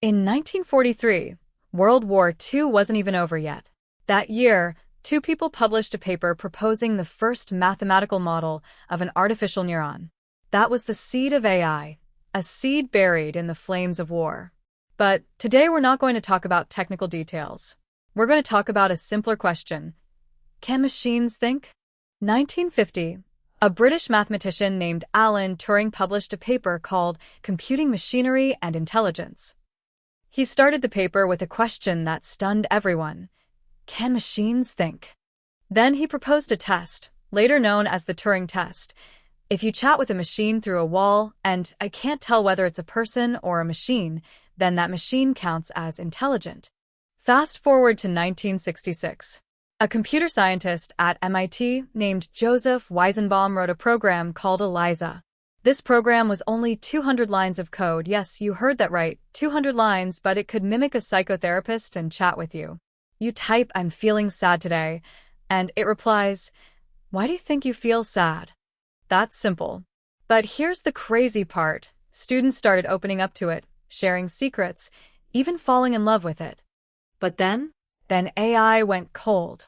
In 1943, World War II wasn't even over yet. That year, two people published a paper proposing the first mathematical model of an artificial neuron. That was the seed of AI, a seed buried in the flames of war. But today we're not going to talk about technical details. We're going to talk about a simpler question. Can machines think? 1950, a British mathematician named Alan Turing published a paper called Computing Machinery and Intelligence. He started the paper with a question that stunned everyone. Can machines think? Then he proposed a test, later known as the Turing test. If you chat with a machine through a wall, and I can't tell whether it's a person or a machine, then that machine counts as intelligent. Fast forward to 1966. A computer scientist at MIT named Joseph Weizenbaum wrote a program called ELIZA. This program was only 200 lines of code. Yes, you heard that right, 200 lines, but it could mimic a psychotherapist and chat with you. You type, "I'm feeling sad today," and it replies, "Why do you think you feel sad?" That's simple. But here's the crazy part. Students started opening up to it, sharing secrets, even falling in love with it. But then AI went cold.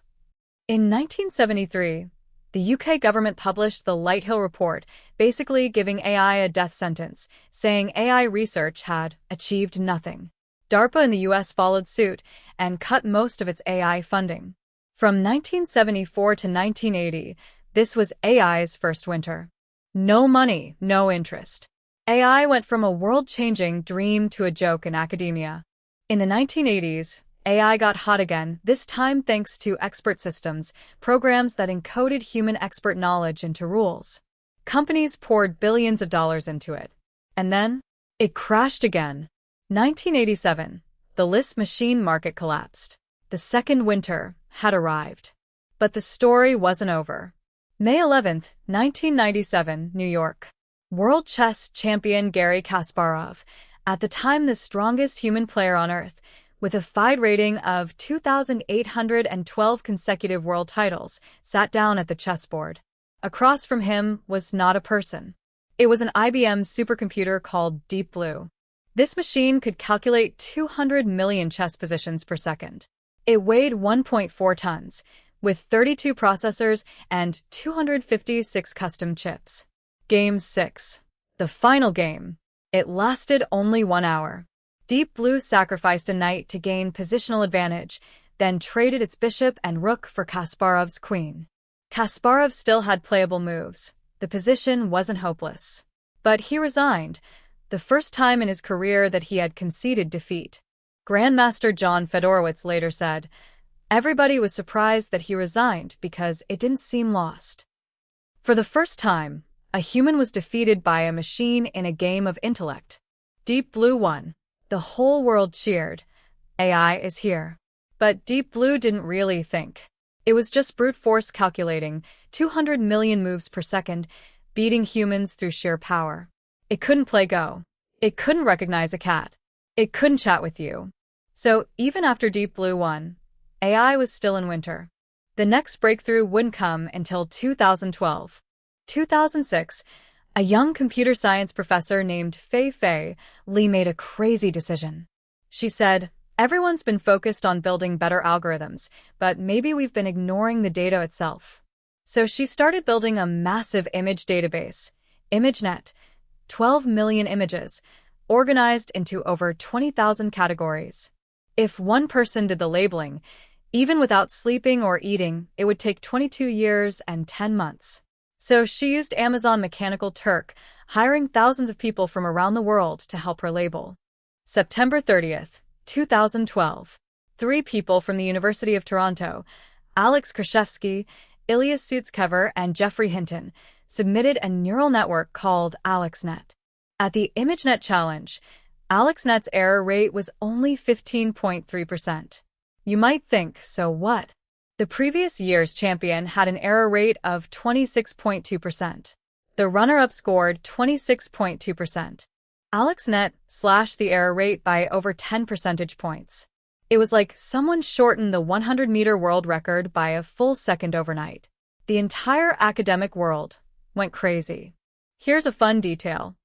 In 1973, the UK government published the Lighthill Report, basically giving AI a death sentence, saying AI research had achieved nothing. DARPA in the US followed suit and cut most of its AI funding. From 1974 to 1980, this was AI's first winter. No money, no interest. AI went from a world-changing dream to a joke in academia. In the 1980s, AI got hot again, this time thanks to expert systems, programs that encoded human expert knowledge into rules. Companies poured billions of dollars into it. And then, it crashed again. 1987, the LISP machine market collapsed. The second winter had arrived. But the story wasn't over. May 11, 1997, New York. World chess champion Garry Kasparov, at the time the strongest human player on Earth, with a FIDE rating of 2,812 consecutive world titles, sat down at the chessboard. Across from him was not a person. It was an IBM supercomputer called Deep Blue. This machine could calculate 200 million chess positions per second. It weighed 1.4 tons, with 32 processors and 256 custom chips. Game 6. The final game. It lasted only 1 hour. Deep Blue sacrificed a knight to gain positional advantage, then traded its bishop and rook for Kasparov's queen. Kasparov still had playable moves. The position wasn't hopeless. But he resigned, the first time in his career that he had conceded defeat. Grandmaster John Fedorowicz later said, "Everybody was surprised that he resigned because it didn't seem lost." For the first time, a human was defeated by a machine in a game of intellect. Deep Blue won. The whole world cheered. AI is here. But Deep Blue didn't really think. It was just brute force calculating 200 million moves per second, beating humans through sheer power. It couldn't play Go. It couldn't recognize a cat. It couldn't chat with you. So even after Deep Blue won, AI was still in winter. The next breakthrough wouldn't come until 2012. 2006, a young computer science professor named Fei Li made a crazy decision. She said, "Everyone's been focused on building better algorithms, but maybe we've been ignoring the data itself." So she started building a massive image database, ImageNet, 12 million images, organized into over 20,000 categories. If one person did the labeling, even without sleeping or eating, it would take 22 years and 10 months. So she used Amazon Mechanical Turk, hiring thousands of people from around the world to help her label. September 30th, 2012. 3 people from the University of Toronto, Alex Krzyzewski, Ilya Sutskever, and Jeffrey Hinton, submitted a neural network called AlexNet. At the ImageNet challenge, AlexNet's error rate was only 15.3%. You might think, so what? The previous year's champion had an error rate of 26.2%. The runner-up scored 26.2%. AlexNet slashed the error rate by over 10 percentage points. It was like someone shortened the 100-meter world record by a full second overnight. The entire academic world went crazy. Here's a fun detail.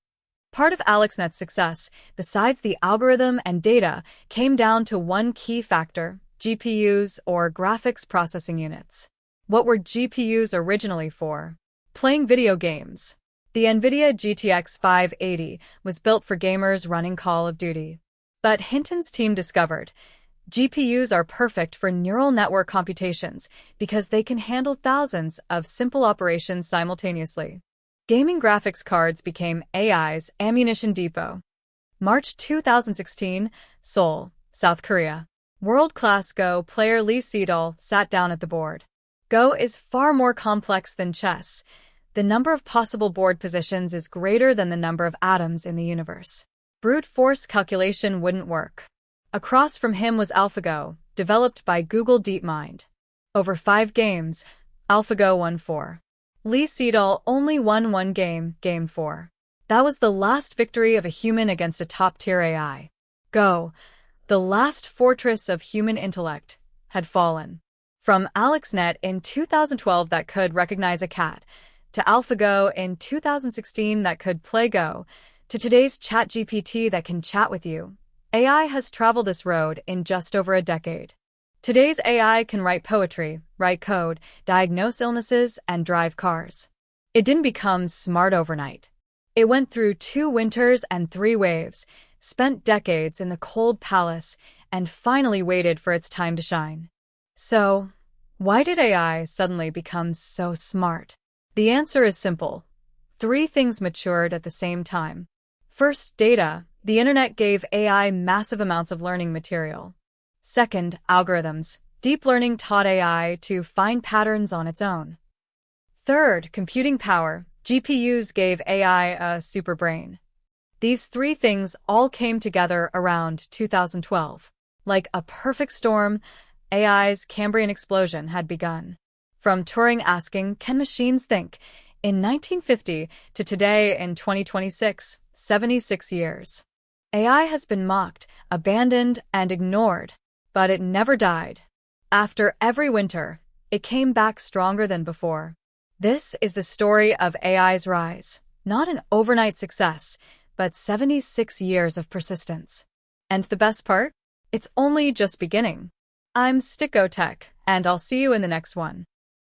Part of AlexNet's success, besides the algorithm and data, came down to one key factor: GPUs, or graphics processing units. What were GPUs originally for? Playing video games. The NVIDIA GTX 580 was built for gamers running Call of Duty. But Hinton's team discovered GPUs are perfect for neural network computations because they can handle thousands of simple operations simultaneously. Gaming graphics cards became AI's ammunition depot. March 2016, Seoul, South Korea. World-class Go player Lee Sedol sat down at the board. Go is far more complex than chess. The number of possible board positions is greater than the number of atoms in the universe. Brute force calculation wouldn't work. Across from him was AlphaGo, developed by Google DeepMind. Over 5 games, AlphaGo won 4. Lee Sedol only won 1 game, Game 4. That was the last victory of a human against a top-tier AI. Go, the last fortress of human intellect, had fallen. From AlexNet in 2012 that could recognize a cat, to AlphaGo in 2016 that could play Go, to today's ChatGPT that can chat with you, AI has traveled this road in just over a decade. Today's AI can write poetry, write code, diagnose illnesses, and drive cars. It didn't become smart overnight. It went through 2 winters and 3 waves, spent decades in the cold palace, and finally waited for its time to shine. So, why did AI suddenly become so smart? The answer is simple. 3 things matured at the same time. First, data. The internet gave AI massive amounts of learning material. Second, algorithms. Deep learning taught AI to find patterns on its own. Third, computing power. GPUs gave AI a superbrain. These 3 things all came together around 2012. Like a perfect storm, AI's Cambrian explosion had begun. From Turing asking, "Can machines think?" in 1950 to today in 2026, 76 years. AI has been mocked, abandoned, and ignored, but it never died. After every winter, it came back stronger than before. This is the story of AI's rise, not an overnight success, but 76 years of persistence. And the best part? It's only just beginning. I'm StickGoTech, and I'll see you in the next one.